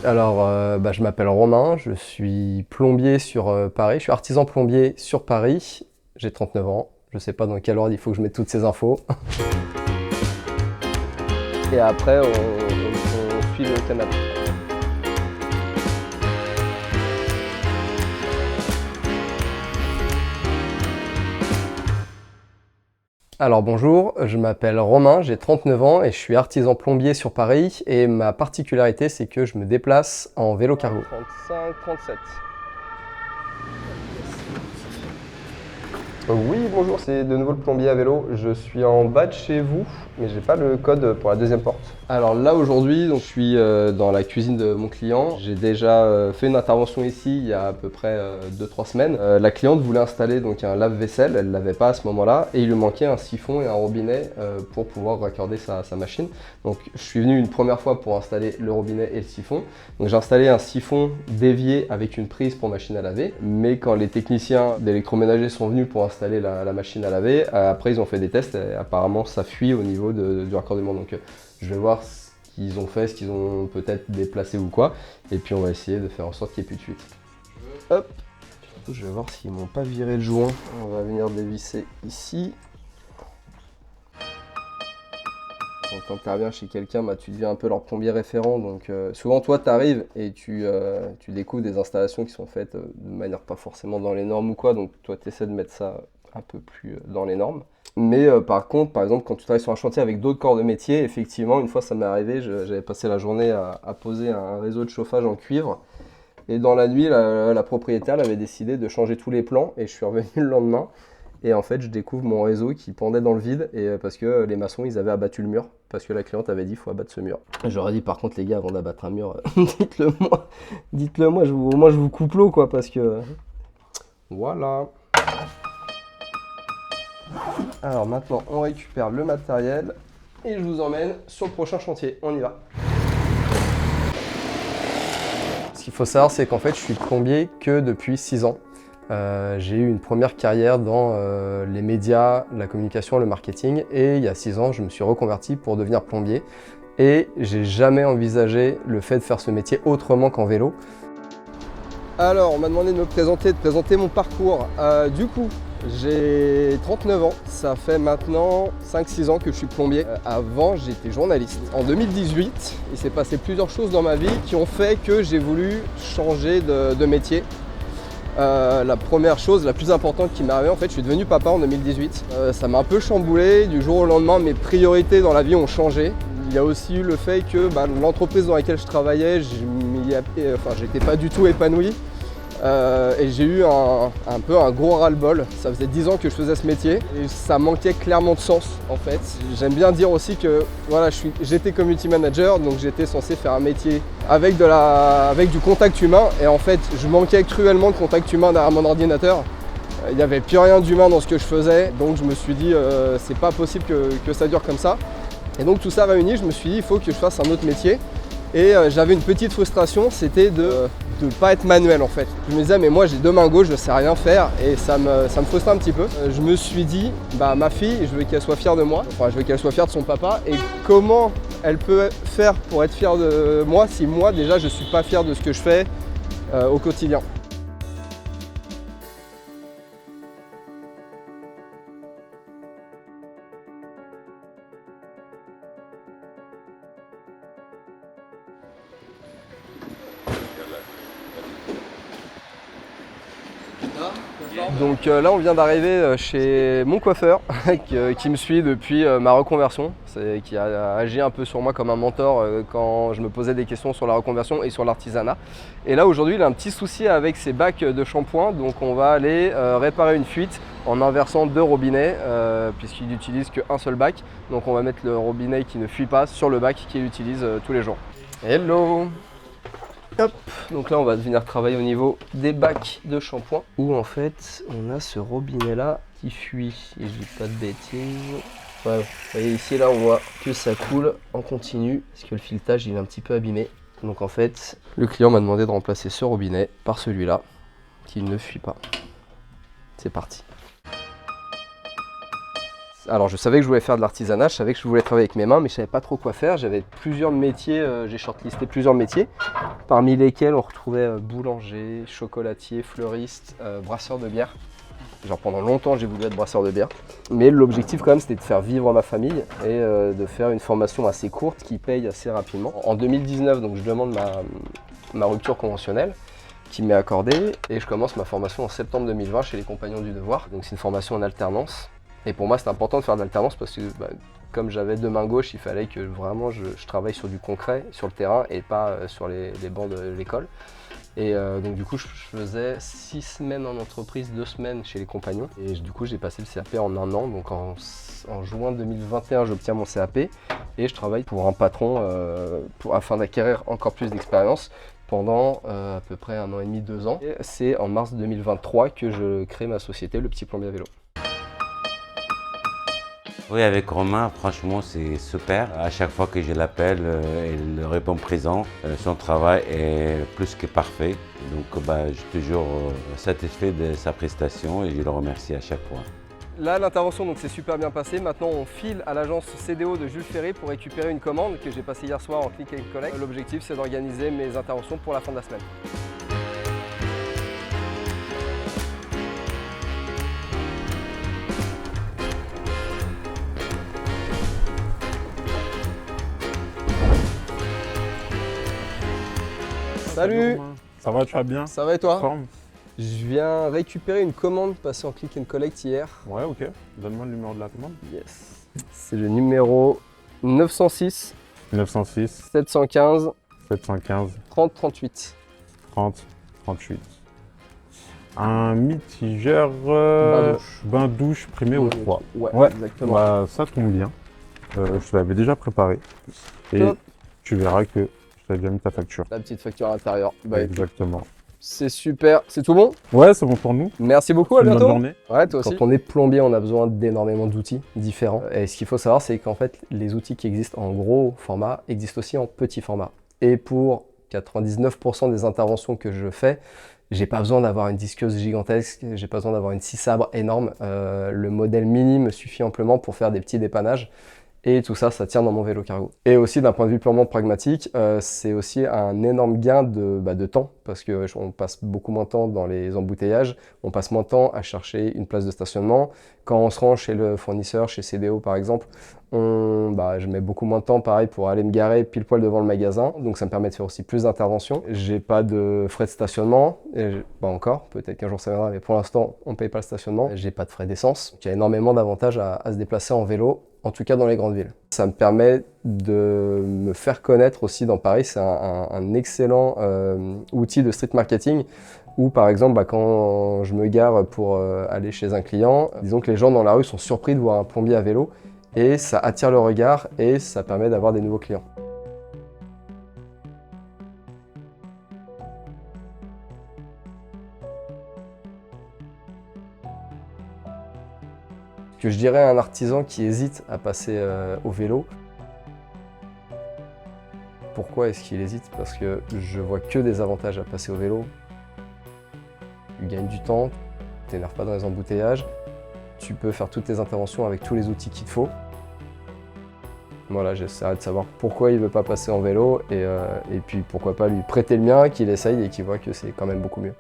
Alors, je m'appelle Romain, je suis plombier sur Paris, je suis artisan plombier sur Paris, j'ai 39 ans, je sais pas dans quel ordre il faut que je mette toutes ces infos. Et après, on suit le canapé. Alors bonjour, je m'appelle Romain, j'ai 39 ans et je suis artisan plombier sur Paris et ma particularité c'est que je me déplace en vélo cargo. 35, 37. Oui, bonjour, c'est de nouveau le plombier à vélo. Je suis en bas de chez vous, mais j'ai pas le code pour la deuxième porte. Alors là aujourd'hui, je suis dans la cuisine de mon client. J'ai déjà fait une intervention ici il y a à peu près 2-3 semaines. La cliente voulait installer donc un lave-vaisselle, elle l'avait pas à ce moment-là, et il lui manquait un siphon et un robinet pour pouvoir raccorder sa machine. Donc je suis venu une première fois pour installer le robinet et le siphon. Donc j'ai installé un siphon dévié avec une prise pour machine à laver, mais quand les techniciens d'électroménager sont venus pour installer la machine à laver, après ils ont fait des tests et apparemment ça fuit au niveau du raccordement. Donc je vais voir ce qu'ils ont fait, ce qu'ils ont peut-être déplacé ou quoi, et puis on va essayer de faire en sorte qu'il n'y ait plus de fuite. Hop, surtout je vais voir s'ils m'ont pas viré le joint. On va venir dévisser ici. Donc, quand tu interviens chez quelqu'un, tu deviens un peu leur plombier référent. Donc souvent toi tu arrives et tu découvres des installations qui sont faites de manière pas forcément dans les normes ou quoi. Donc toi tu essaies de mettre ça un peu plus dans les normes. Mais par contre, par exemple, quand tu travailles sur un chantier avec d'autres corps de métier, effectivement, une fois ça m'est arrivé, j'avais passé la journée à poser un réseau de chauffage en cuivre. Et dans la nuit, la propriétaire avait décidé de changer tous les plans et je suis revenu le lendemain. Et en fait, je découvre mon réseau qui pendait dans le vide et parce que les maçons, ils avaient abattu le mur. Parce que la cliente avait dit, il faut abattre ce mur. J'aurais dit, par contre, les gars, avant d'abattre un mur, dites-le moi. Dites-le moi, au moins je vous coupe l'eau, quoi, parce que... Voilà. Alors maintenant, on récupère le matériel et je vous emmène sur le prochain chantier. On y va. Ce qu'il faut savoir, c'est qu'en fait, je suis plombier que depuis 6 ans. J'ai eu une première carrière dans les médias, la communication, le marketing et il y a 6 ans, je me suis reconverti pour devenir plombier et j'ai jamais envisagé le fait de faire ce métier autrement qu'en vélo. Alors, on m'a demandé de me présenter, de présenter mon parcours. Du coup, j'ai 39 ans, ça fait maintenant 5-6 ans que je suis plombier. Avant, j'étais journaliste. En 2018, il s'est passé plusieurs choses dans ma vie qui ont fait que j'ai voulu changer de métier. La première chose, la plus importante qui m'est arrivée, en fait, je suis devenu papa en 2018. Ça m'a un peu chamboulé, du jour au lendemain, mes priorités dans la vie ont changé. Il y a aussi eu le fait que l'entreprise dans laquelle je travaillais, j'étais pas du tout épanoui. Et j'ai eu un peu un gros ras-le-bol. Ça faisait 10 ans que je faisais ce métier et ça manquait clairement de sens en fait. J'aime bien dire aussi que voilà, j'étais community manager, donc j'étais censé faire un métier avec du contact humain et en fait je manquais cruellement de contact humain derrière mon ordinateur. Il n'y avait plus rien d'humain dans ce que je faisais, donc je me suis dit c'est pas possible que ça dure comme ça. Et donc tout ça réuni, je me suis dit il faut que je fasse un autre métier. Et j'avais une petite frustration, c'était de ne pas être manuel en fait. Je me disais mais moi j'ai 2 mains gauches, je sais rien faire et ça me frustrait un petit peu. Je me suis dit ma fille, je veux qu'elle soit fière de moi, enfin je veux qu'elle soit fière de son papa et comment elle peut faire pour être fière de moi si moi déjà je suis pas fier de ce que je fais au quotidien. Donc là on vient d'arriver chez mon coiffeur qui me suit depuis ma reconversion, qui a agi un peu sur moi comme un mentor quand je me posais des questions sur la reconversion et sur l'artisanat. Et là aujourd'hui il a un petit souci avec ses bacs de shampoing, donc on va aller réparer une fuite en inversant 2 robinets puisqu'il n'utilise qu'un seul bac. Donc on va mettre le robinet qui ne fuit pas sur le bac qu'il utilise tous les jours. Hello! Hop, donc là on va venir travailler au niveau des bacs de shampoing où en fait on a ce robinet là qui fuit, et je dis pas de bêtises. Ouais, vous voyez ici là on voit que ça coule en continu parce que le filetage il est un petit peu abîmé. Donc en fait le client m'a demandé de remplacer ce robinet par celui-là qui ne fuit pas. C'est parti. Alors je savais que je voulais faire de l'artisanat, je savais que je voulais travailler avec mes mains, mais je savais pas trop quoi faire. J'avais plusieurs métiers, j'ai shortlisté plusieurs métiers, parmi lesquels on retrouvait boulanger, chocolatier, fleuriste, brasseur de bière. Genre pendant longtemps j'ai voulu être brasseur de bière. Mais l'objectif quand même c'était de faire vivre ma famille et de faire une formation assez courte qui paye assez rapidement. En 2019 donc je demande ma rupture conventionnelle qui m'est accordée et je commence ma formation en septembre 2020 chez les Compagnons du Devoir. Donc c'est une formation en alternance. Et pour moi c'est important de faire de l'alternance parce que comme j'avais deux mains gauches, il fallait que vraiment je travaille sur du concret, sur le terrain et pas sur les bancs de l'école. Et donc du coup je faisais 6 semaines en entreprise, 2 semaines chez les Compagnons. Et du coup j'ai passé le CAP en un an, donc en juin 2021 j'obtiens mon CAP et je travaille pour un patron afin d'acquérir encore plus d'expérience pendant à peu près 1 an et demi, 2 ans. Et c'est en mars 2023 que je crée ma société, Le Petit Plombier à Vélo. Oui, avec Romain, franchement, c'est super. À chaque fois que je l'appelle, il répond présent. Son travail est plus que parfait. Donc, je suis toujours satisfait de sa prestation et je le remercie à chaque fois. Là, l'intervention s'est super bien passée. Maintenant, on file à l'agence CDO de Jules Ferry pour récupérer une commande que j'ai passée hier soir en click and collect. L'objectif, c'est d'organiser mes interventions pour la fin de la semaine. Salut! Ça va, tu vas bien? Ça va et toi? Forme? Je viens récupérer une commande passée en click and collect hier. Ouais, ok. Donne-moi le numéro de la commande. Yes. C'est le numéro 906 906 715 715 30 38. 30 38. Un mitigeur bain-douche primé au froid. Ouais, exactement. Ça tombe bien. Je te l'avais déjà préparé. Et Top. tu verras que je t'avais déjà mis ta facture. La petite facture à l'intérieur. Exactement. C'est super. C'est tout bon? Ouais, c'est bon pour nous. Merci beaucoup, à Une bonne bientôt. journée. Ouais, toi aussi. Quand on est plombier, on a besoin d'énormément d'outils différents. Et ce qu'il faut savoir, c'est qu'en fait, les outils qui existent en gros format existent aussi en petit format. Et pour 99% des interventions que je fais, j'ai pas besoin d'avoir une disqueuse gigantesque, j'ai pas besoin d'avoir une scie sabre énorme. Le modèle mini me suffit amplement pour faire des petits dépannages. Et tout ça, ça tient dans mon vélo cargo. Et aussi d'un point de vue purement pragmatique, c'est aussi un énorme gain de temps parce que on passe beaucoup moins de temps dans les embouteillages, on passe moins de temps à chercher une place de stationnement. Quand on se rend chez le fournisseur, chez CDO par exemple, je mets beaucoup moins de temps pareil pour aller me garer pile poil devant le magasin. Donc ça me permet de faire aussi plus d'interventions. J'ai pas de frais de stationnement, pas encore, peut-être qu'un jour ça viendra, mais pour l'instant on ne paye pas le stationnement. J'ai pas de frais d'essence. Il y a énormément d'avantages à se déplacer en vélo. En tout cas dans les grandes villes. Ça me permet de me faire connaître aussi dans Paris. C'est un excellent outil de street marketing où par exemple quand je me gare pour aller chez un client, disons que les gens dans la rue sont surpris de voir un plombier à vélo et ça attire le regard et ça permet d'avoir des nouveaux clients. Que je dirais à un artisan qui hésite à passer au vélo. Pourquoi est-ce qu'il hésite? Parce que je vois que des avantages à passer au vélo. Tu gagnes du temps, tu t'énerves pas dans les embouteillages, tu peux faire toutes tes interventions avec tous les outils qu'il te faut. Voilà, j'essaierai de savoir pourquoi il ne veut pas passer en vélo et puis pourquoi pas lui prêter le mien, qu'il essaye et qu'il voit que c'est quand même beaucoup mieux.